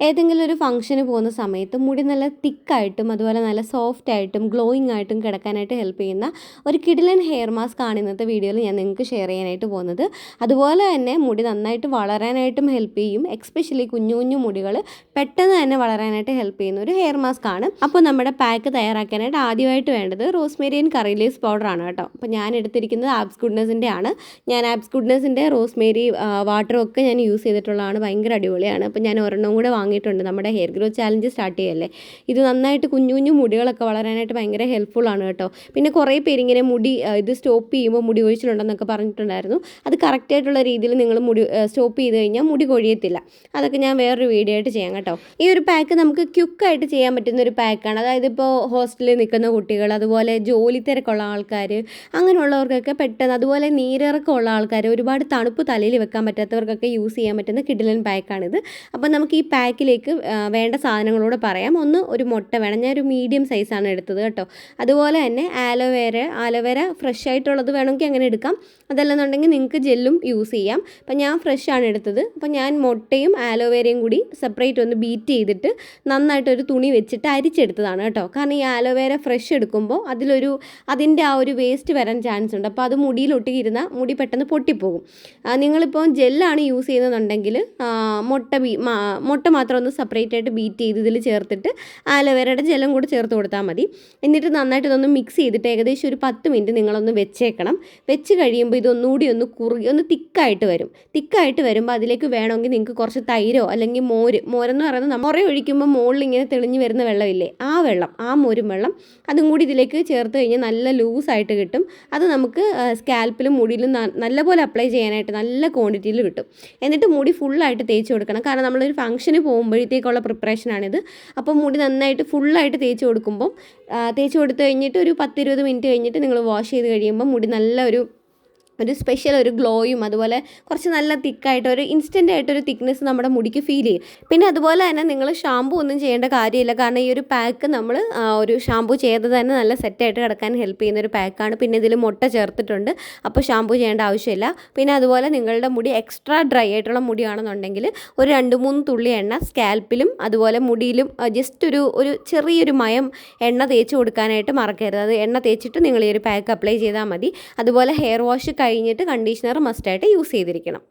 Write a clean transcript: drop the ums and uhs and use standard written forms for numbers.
ഏതെങ്കിലും ഒരു ഫംഗ്ഷന് പോകുന്ന സമയത്ത് മുടി നല്ല തിക്കായിട്ടും അതുപോലെ നല്ല സോഫ്റ്റ് ആയിട്ടും ഗ്ലോയിങ് ആയിട്ടും കിടക്കാനായിട്ട് ഹെൽപ്പ് ചെയ്യുന്ന ഒരു കിടിലൻ ഹെയർ മാസ്ക് ആണ് ഇന്നത്തെ വീഡിയോയിൽ ഞാൻ നിങ്ങൾക്ക് ഷെയർ ചെയ്യാനായിട്ട് പോകുന്നത്. അതുപോലെ തന്നെ മുടി നന്നായിട്ട് വളരാനായിട്ടും ഹെൽപ്പ് ചെയ്യും. എക്സ്പെഷ്യലി കുഞ്ഞു കുഞ്ഞു മുടികൾ പെട്ടെന്ന് തന്നെ വളരാനായിട്ട് ഹെൽപ്പ് ചെയ്യുന്ന ഒരു ഹെയർ മാസ്ക് ആണ്. അപ്പോൾ നമ്മുടെ പാക്ക് തയ്യാറാക്കാനായിട്ട് ആദ്യമായിട്ട് വേണ്ടത് Rosemary and curry leaves powder ആണ് കേട്ടോ. അപ്പോൾ ഞാൻ എടുത്തിരിക്കുന്നത് ആബ്സ് ഗുഡ്നെസ്സിൻ്റെ ആണ്. ഞാൻ ആബ്സ് ഗുഡ്നെസ്സിൻ്റെ റോസ്മേരി വാട്ടറും ഒക്കെ ഞാൻ യൂസ് ചെയ്തിട്ടുള്ളതാണ്. ഭയങ്കര അടിപൊളിയാണ്. അപ്പോൾ ഞാൻ ഒരെണ്ണം കൂടെ വാങ്ങിയിട്ടുണ്ട്. നമ്മുടെ ഹെയർ ഗ്രോത്ത് ചാലഞ്ച് സ്റ്റാർട്ട് ചെയ്യല്ലേ, ഇത് നന്നായിട്ട് കുഞ്ഞു കുഞ്ഞു മുടികളൊക്കെ വളരാനായിട്ട് ഭയങ്കര ഹെൽപ്ഫുൾ ആണ് കേട്ടോ. പിന്നെ കുറേ പേര് ഇങ്ങനെ മുടി ഇത് സ്റ്റോപ്പ് ചെയ്യുമ്പോൾ മുടി കൊഴിച്ചിലുണ്ടെന്നൊക്കെ പറഞ്ഞിട്ടുണ്ടായിരുന്നു. അത് കറക്റ്റായിട്ടുള്ള രീതിയിൽ നിങ്ങൾ മുടി സ്റ്റോപ്പ് ചെയ്ത് കഴിഞ്ഞാൽ മുടി കൊഴിയത്തില്ല. അതൊക്കെ ഞാൻ വേറൊരു വീഡിയോ ആയിട്ട് ചെയ്യാം കേട്ടോ. ഈ ഒരു പാക്ക് നമുക്ക് ക്വിക്കായിട്ട് ചെയ്യാൻ പറ്റുന്ന ഒരു പാക്കാണ്. അതായത് ഇപ്പോൾ ഹോസ്റ്റലിൽ നിൽക്കുന്ന കുട്ടികൾ, അതുപോലെ ജോലി തിരക്കുള്ള ആൾക്കാർ, അങ്ങനെയുള്ളവർക്കൊക്കെ പെട്ടെന്ന്, അതുപോലെ നീരിറക്കമുള്ള ആൾക്കാർ, ഒരുപാട് തണുപ്പ് തലയിൽ വെക്കാൻ പറ്റാത്തവർക്കൊക്കെ യൂസ് ചെയ്യാൻ പറ്റുന്ന കിടിലൻ പാക്കാണിത്. അപ്പോൾ നമുക്ക് ഈ പാക്കിലേക്ക് വേണ്ട സാധനങ്ങളോട് പറയാം. ഒരു മുട്ട വേണം. ഞാനൊരു മീഡിയം സൈസാണ് എടുത്തത് കേട്ടോ. അതുപോലെ തന്നെ ആലോവേര ഫ്രഷ് ആയിട്ടുള്ളത് വേണമെങ്കിൽ അങ്ങനെ എടുക്കാം. അതല്ലെന്നുണ്ടെങ്കിൽ നിങ്ങൾക്ക് ജെല്ലും യൂസ് ചെയ്യാം. അപ്പം ഞാൻ ഫ്രഷ് ആണ് എടുത്തത്. അപ്പം ഞാൻ മുട്ടയും ആലോവേരയും കൂടി സെപ്പറേറ്റ് ഒന്ന് ബീറ്റ് ചെയ്തിട്ട് നന്നായിട്ടൊരു തുണി വെച്ചിട്ട് അരിച്ചെടുത്തതാണ് കേട്ടോ. കാരണം ഈ ആലോവേര ഫ്രഷ് എടുക്കുമ്പോൾ അതിൻ്റെ ആ ഒരു വേസ്റ്റ് വരാൻ ചാൻസ് ഉണ്ട്. അപ്പോൾ അത് മുടിയിലൊട്ടിയിരുന്ന മുടി പെട്ടെന്ന് പൊട്ടിപ്പോകും. നിങ്ങളിപ്പോൾ ജെല്ലാണ് യൂസ് ചെയ്യുന്നതെന്നുണ്ടെങ്കിൽ മുട്ട മാത്രം ഒന്ന് സെപ്പറേറ്റ് ആയിട്ട് ബീറ്റ് ചെയ്ത് ഇതിൽ ചേർത്തിട്ട് ആലോവേരയുടെ ജലം കൂടി ചേർത്ത് കൊടുത്താൽ മതി. എന്നിട്ട് നന്നായിട്ട് ഇതൊന്ന് മിക്സ് ചെയ്തിട്ട് ഏകദേശം ഒരു 10 മിനിറ്റ് നിങ്ങളൊന്ന് വെച്ചേക്കണം. വെച്ച് കഴിയുമ്പോൾ ഇതൊന്നുകൂടി ഒന്ന് തിക്കായിട്ട് വരും. തിക്കായിട്ട് വരുമ്പോൾ അതിലേക്ക് വേണമെങ്കിൽ നിങ്ങൾക്ക് കുറച്ച് തൈരോ അല്ലെങ്കിൽ മോരെന്ന് പറയുന്നത് മുറ ഒഴിക്കുമ്പോൾ മുകളിൽ ഇങ്ങനെ തെളിഞ്ഞ് വരുന്ന വെള്ളമില്ലേ, ആ മോരും വെള്ളം അതും കൂടി ഇതിലേക്ക് ചേർത്ത് കഴിഞ്ഞാൽ നല്ല ലൂസായിട്ട് കിട്ടും. അത് നമുക്ക് സ്കാൽപ്പിലും മുടിയിലും നല്ലപോലെ അപ്ലൈ ചെയ്യാനായിട്ട് നല്ല ക്വാണ്ടിറ്റിയിൽ കിട്ടും. എന്നിട്ട് മുടി ഫുള്ളായിട്ട് തേച്ച് കൊടുക്കണം. കാരണം നമ്മളൊരു ഫംഗ്ഷന് പോകുമ്പോഴത്തേക്കുള്ള പ്രിപ്പറേഷനാണിത്. അപ്പോൾ മുടി നന്നായിട്ട് ഫുള്ളായിട്ട് തേച്ച് കൊടുത്ത് കഴിഞ്ഞിട്ട് ഒരു 10-20 മിനിറ്റ് കഴിഞ്ഞിട്ട് നിങ്ങൾ വാഷ് ചെയ്ത് കഴിയുമ്പോൾ മുടി നല്ല ഒരു സ്പെഷ്യൽ ഒരു ഗ്ലോയും അതുപോലെ കുറച്ച് നല്ല തിക്കായിട്ട് ഒരു ഇൻസ്റ്റൻ്റ് ആയിട്ടൊരു തിക്നെസ് നമ്മുടെ മുടിക്ക് ഫീൽ ചെയ്യും. പിന്നെ അതുപോലെ തന്നെ നിങ്ങൾ ഷാമ്പൂ ഒന്നും ചെയ്യേണ്ട കാര്യമില്ല. കാരണം ഈ ഒരു പാക്ക് നമ്മൾ ഒരു ഷാമ്പൂ ചെയ്ത് തന്നെ നല്ല സെറ്റായിട്ട് കിടക്കാൻ ഹെൽപ്പ് ചെയ്യുന്ന ഒരു പാക്കാണ്. പിന്നെ ഇതിൽ മുട്ട ചേർത്തിട്ടുണ്ട്. അപ്പോൾ ഷാമ്പൂ ചെയ്യേണ്ട ആവശ്യമില്ല. പിന്നെ അതുപോലെ നിങ്ങളുടെ മുടി എക്സ്ട്രാ ഡ്രൈ ആയിട്ടുള്ള മുടിയാണെന്നുണ്ടെങ്കിൽ ഒരു 2-3 തുള്ളി എണ്ണ സ്കാൽപ്പിലും അതുപോലെ മുടിയിലും ജസ്റ്റ് ഒരു ചെറിയൊരു മയം എണ്ണ തേച്ച് കൊടുക്കാനായിട്ട് മറക്കരുത്. അത് എണ്ണ തേച്ചിട്ട് നിങ്ങൾ ഈ ഒരു പാക്ക് അപ്ലൈ ചെയ്താൽ മതി. അതുപോലെ ഹെയർ വാഷ് കഴിഞ്ഞിട്ട് കണ്ടീഷണർ മസ്റ്റായിട്ട് യൂസ് ചെയ്തിരിക്കണം.